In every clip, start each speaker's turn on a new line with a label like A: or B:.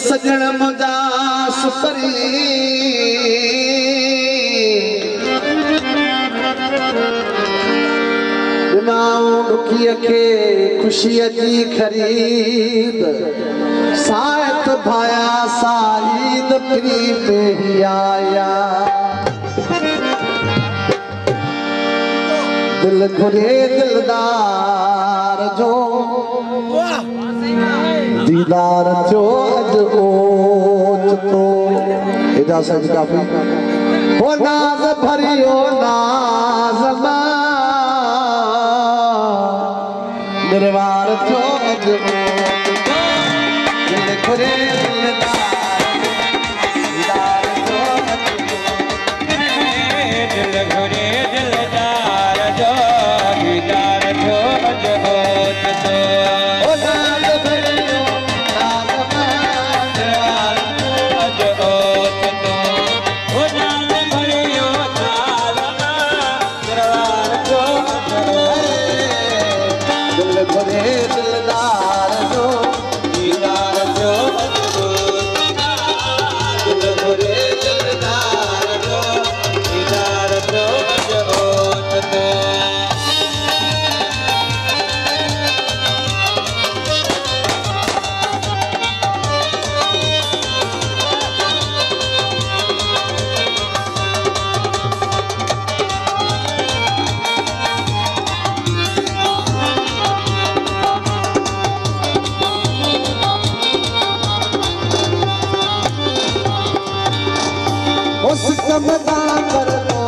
A: सजण मुंहिंजा सुपरी ॾिनाऊं ॾुखीअ खे ख़ुशीअ जी ख़रीद सायत भाया साईद फ्री पे ही आया दिल घुरे दिलदार जो दीदार जो अज ओचतो इजाज़त काफ़ी हो नाज़ भरियो नाज़ मां दरबार जो अज ओचतो दिल घुरे दिलदार दीदार जो अज
B: दिल घुरे दिलदार जो दीदार जो अज ओचतो
A: मदा कर दो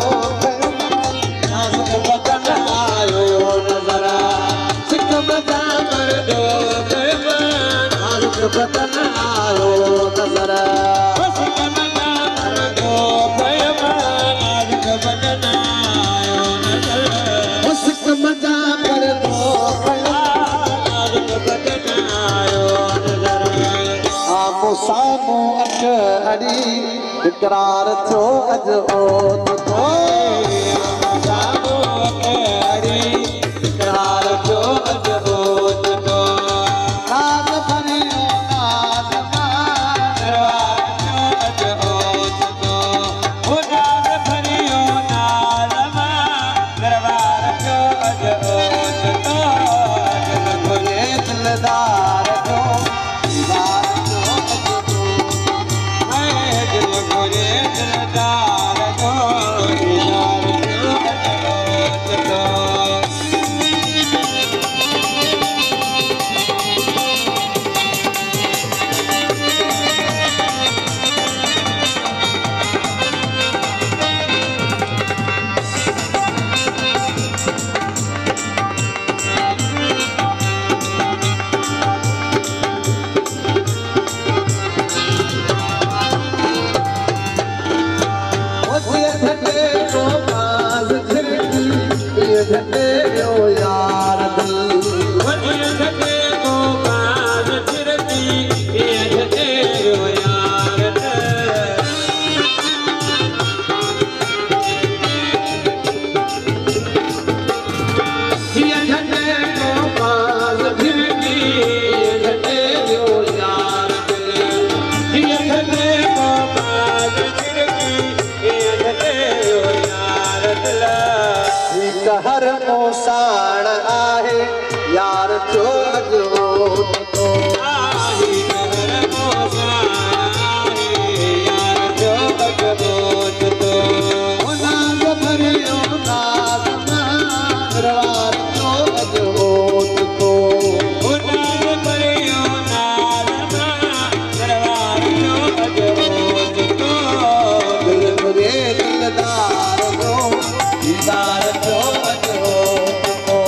A: नाज़ुक बदन आयो नज़रा सिक मदा कर दो नाज़ुक बदन आयो नज़रा
B: सिक मदा कर दो नाज़ुक बदन आयो नज़रा
A: सिक मदा कर दो नाज़ुक बदन आयो नज़रा आमो सामो अख अड़ी इकरार थियो अज ओचतो
B: सामो अड़ी इकरार थियो अज ओचतो
A: नाज़ भरियो नाज़
B: दरबार थियो अज ओचतो हो नाज़ भरियो नाज़ दरबार थियो अज ओचतो
A: दिल घुरे दिलदार जो दीदार जो
B: दिल घुरे दिलदार जो दीदार थियो अज ओचतो
A: यार दिल हर मोसाण आहे यार जो अज ओचतो
B: हर मोसाण आहे यार जो अज ओचतो
A: नाज़ भरियो नाज़ दरबार जो अज ओचतो
B: नाज़ भरियो नाज़ दरबार जो अज ओचतो
A: दिल घुरे दिलदार जो दीदार जो अज ओचतो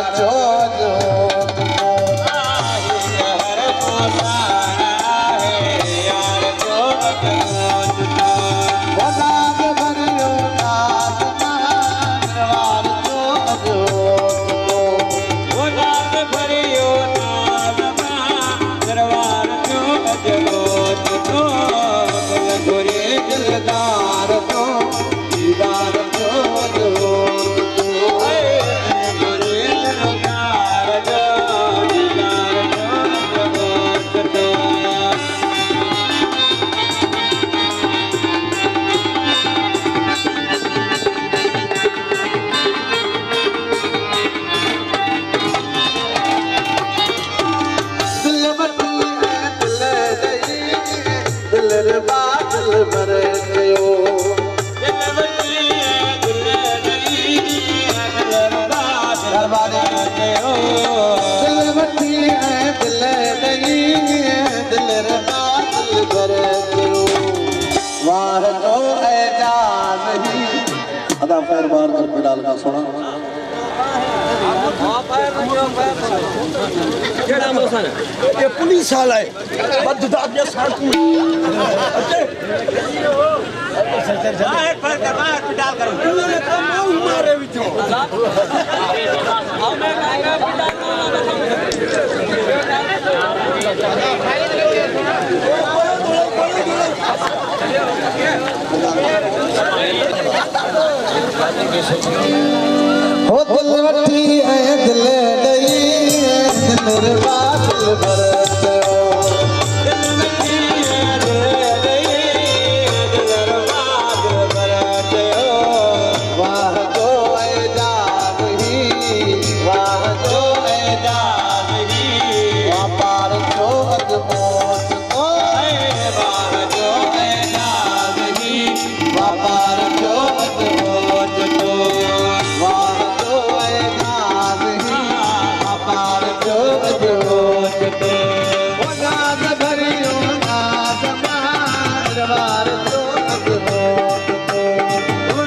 A: जो पैर बार कर पे डाल का सोना
C: ये पुलिस वाला है बददाद या साथ में बाहर पर बाहर पे डाल कर उन्होंने तो मारे बिचो हमें आएगा
A: हो दिल वठी है दिल दई दिल बादल भरते हो
B: दिल वठी है दिल दई दिल बादल भरते हो
A: वाह जो ऐजाज ही वाह जो
B: ऐजाज ही
A: पार जो अजमोत को
B: वाह जो ऐजाज ही
A: पार जो अजमोत को वाह जो ऐजाज ही पार जो अजमोत को नाज भरियो नाज मारवार जो अजमोत को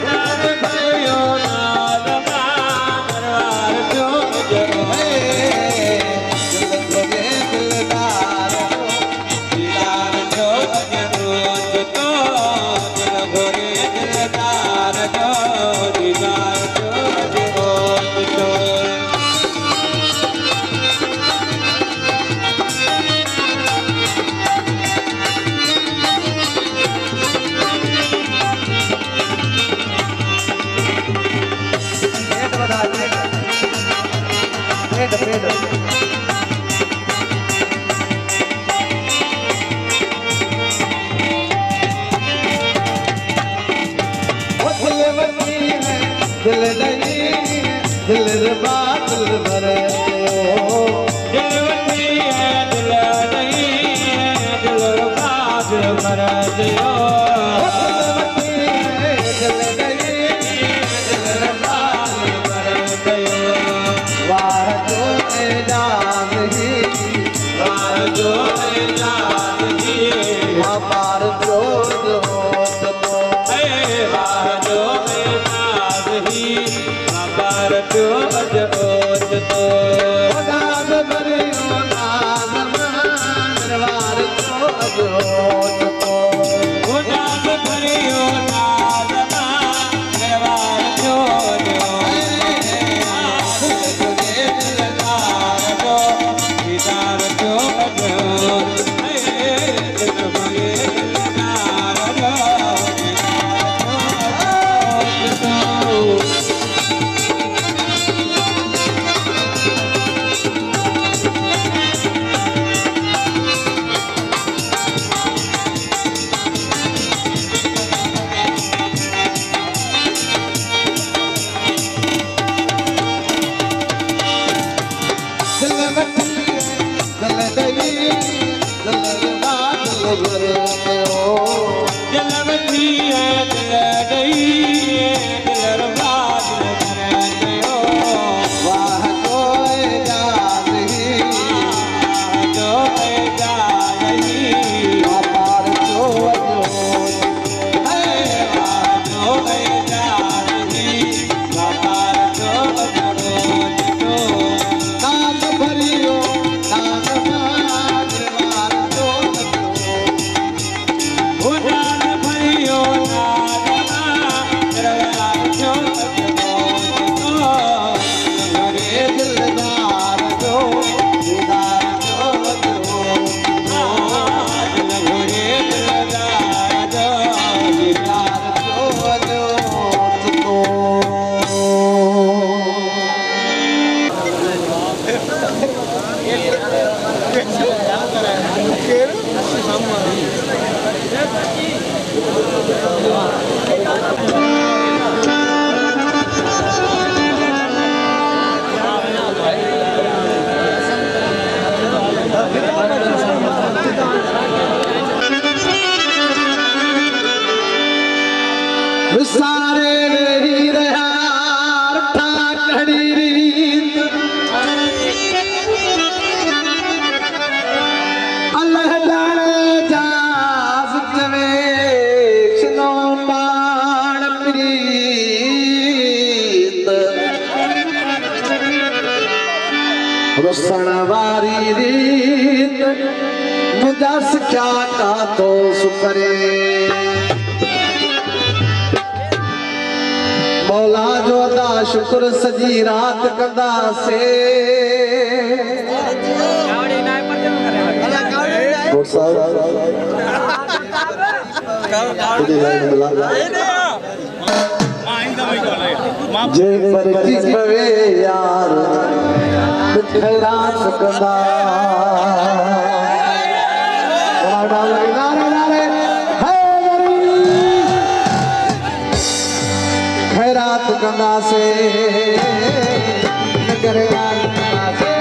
B: नाज भरियो नाज मारवार जो
A: दिल नहीं दिल बादल भरते हो
B: दिल वठी है दिल नहीं दिल बादल भरते हो
A: दिल नहीं दिल बादल भरते हो वाह जो ऐजाज ही
B: वाह जो ऐजाज ही
A: पार जो दोस्त को
B: वाह जो ऐजाज ही पार जो अजोत तो
A: नाज भरियो नाज मारवार जो अजोत को
B: नाज भरियो नाज मारवार जो दिलदार जो दीदार जो अजोत दिल भगे दिलदार जो दीदार जो अजोत
A: रुसण वारी रीत मुंहिंजा सिखिया का तो सुकरे मौला जो अदा शुक्र सजी रात कंदासे जे पर की पवे यार खैरात कंदा खैरात कंदा से खैरात कंदा से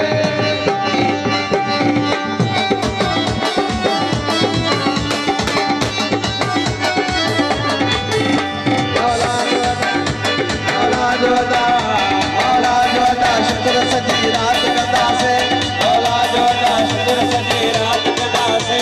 A: शुक्र सजी रात कंदा से औला जो शुक्र सजी रात कंदा से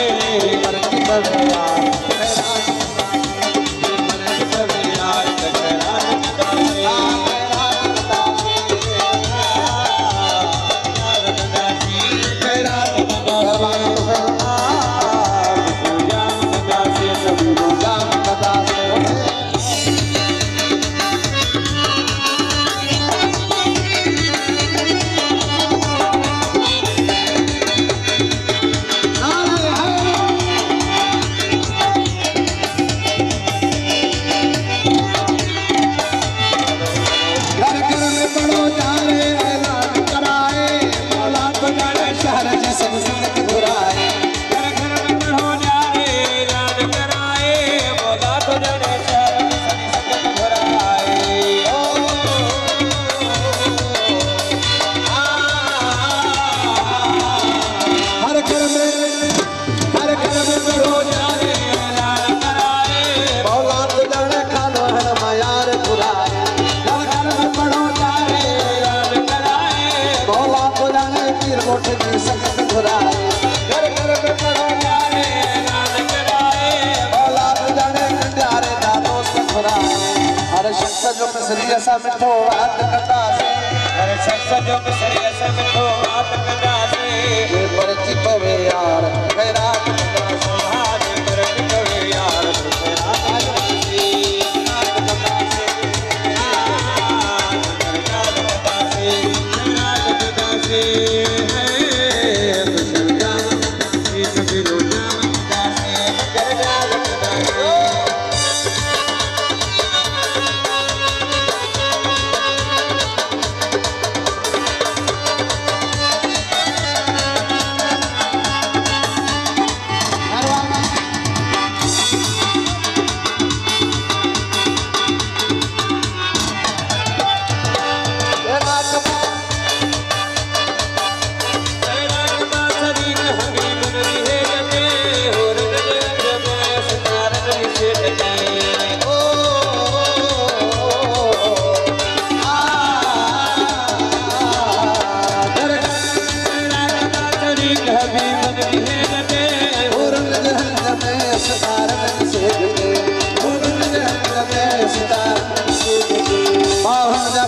A: मिठो बात कंदा से हर शख्स जो सरिया से मिठो बात कंदा से जे पर की पवे यार खैरात कंदा से हाथ पर की पवे यार खैरात कंदा से रात कंदा से खैरात कंदा से रात कंदा से है खुशगा ये सभी रोजा कंदा से खैरात कंदा से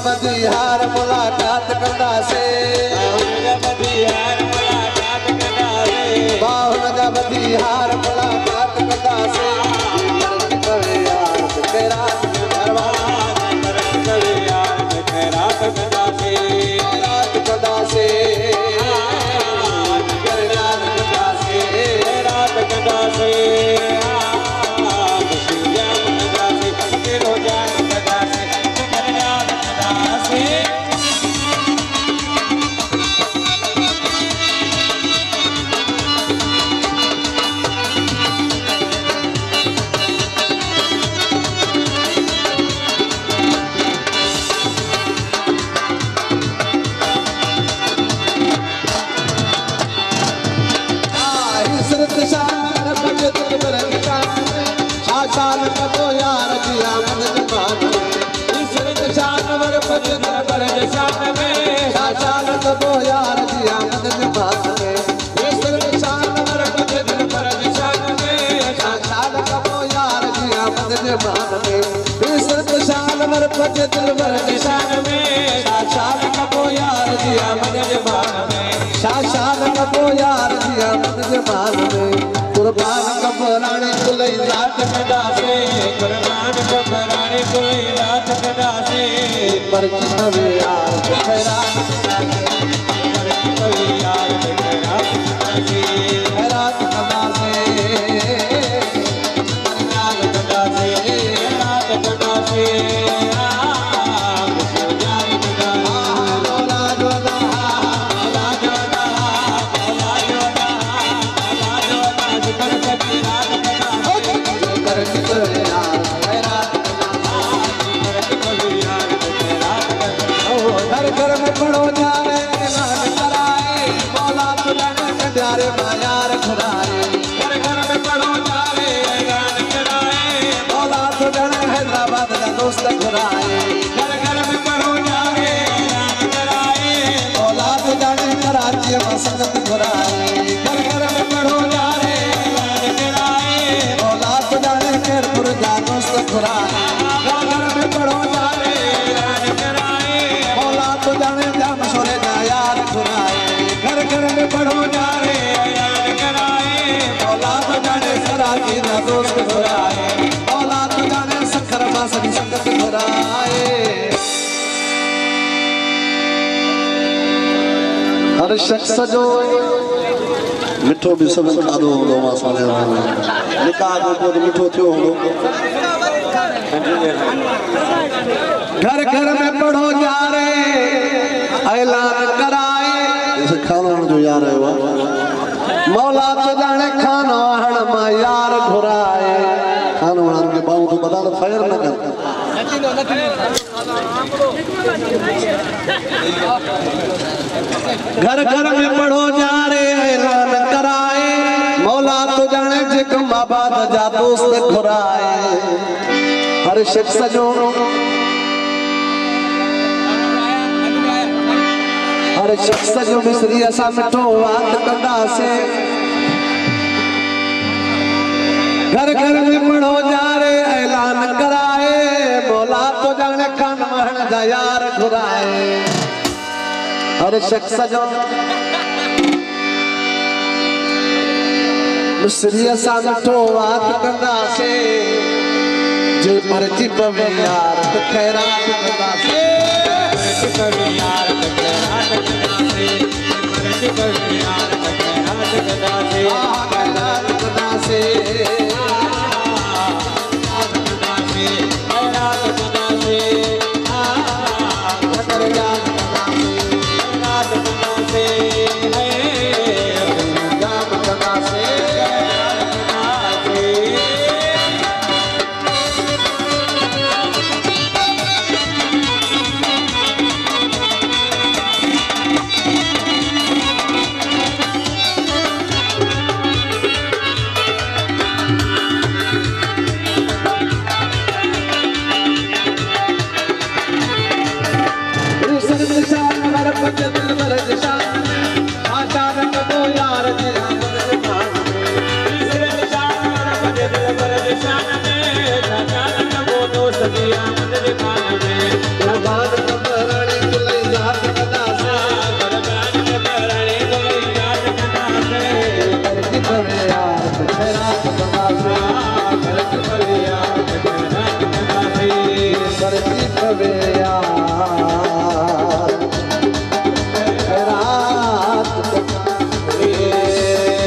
A: बदिहार मुलाकात कंदा से बदिहार मुलाकात कंदा से बाहुन जा बदिहार मुलाकात कंदा से करे यार तेरा दरबार करे यार तेरा कंदा से रात कंदा से करे यार कंदा से रात कंदा से खुशियां कंदा से तेरो जान कंदा से दिल भर निशान में शान कबो यार जिया मन जबान में आसमान में कुर्बान कबराने कुलई जात
B: दासे कुर्बान कबराने कोई रात दासे
A: परची तवे यार खैरात
B: कोई यार खैरात
A: खैरात कदासे
B: रात दासे
A: घर में पड़ो जारे ऐलान कराए मौला तुझने प्यारे मायार खुदाए
B: घर में पढ़ो जारे ऐलान कराए
A: मौला तुझने हैदराबाद का दोस्त खुदाए
B: घर में पढ़ो जारे ऐलान कराए
A: मौला तुझने कराची में संगत खुदाए
B: घर में पढ़ो जारे ऐलान कराए
A: मौला तुझने केरपुर का दोस्त खुदाए
B: घर में पढ़ो जारे ऐलान कराए
A: मौला तुझने जाम सोरे जा यार खुदाए
B: घर में पढ़ो जारे ऐलान कराए
A: मौला तुझने कराची का दोस्त खुदाए मौला तुझने सखर मासरी संगत खुदाए हर शख्स जो मिठो भी सब खाधो हूंदो मां साणे निकाह जो पोइ मिठो थियो हूंदो घर घर में पढ़ो जा रे ऐलान कराए जैसे खाना जो यार है मौला तो जाने खाना हण मां यार घुराए खाना वाला के बाबू तो बता फायर न कर घर घर में पढ़ो जा रे ऐलान कराए मौला तो जाने जिकम आबाद जा दोस्त घुराए हर शख्स जो हर शख्स जो मिसरी असा मिठो वात कंदासे घर घर में पढ़ो जा रे ऐलान कराए मौला तो जाने खान महन जा यार घुराए हर शख्स जो मिसरी असा मिठो वात कंदासे जे परची पवे यार तो खैरात कंदासे
B: यार खैरात दासे यार खैरात दासे
A: खैरात कंदासे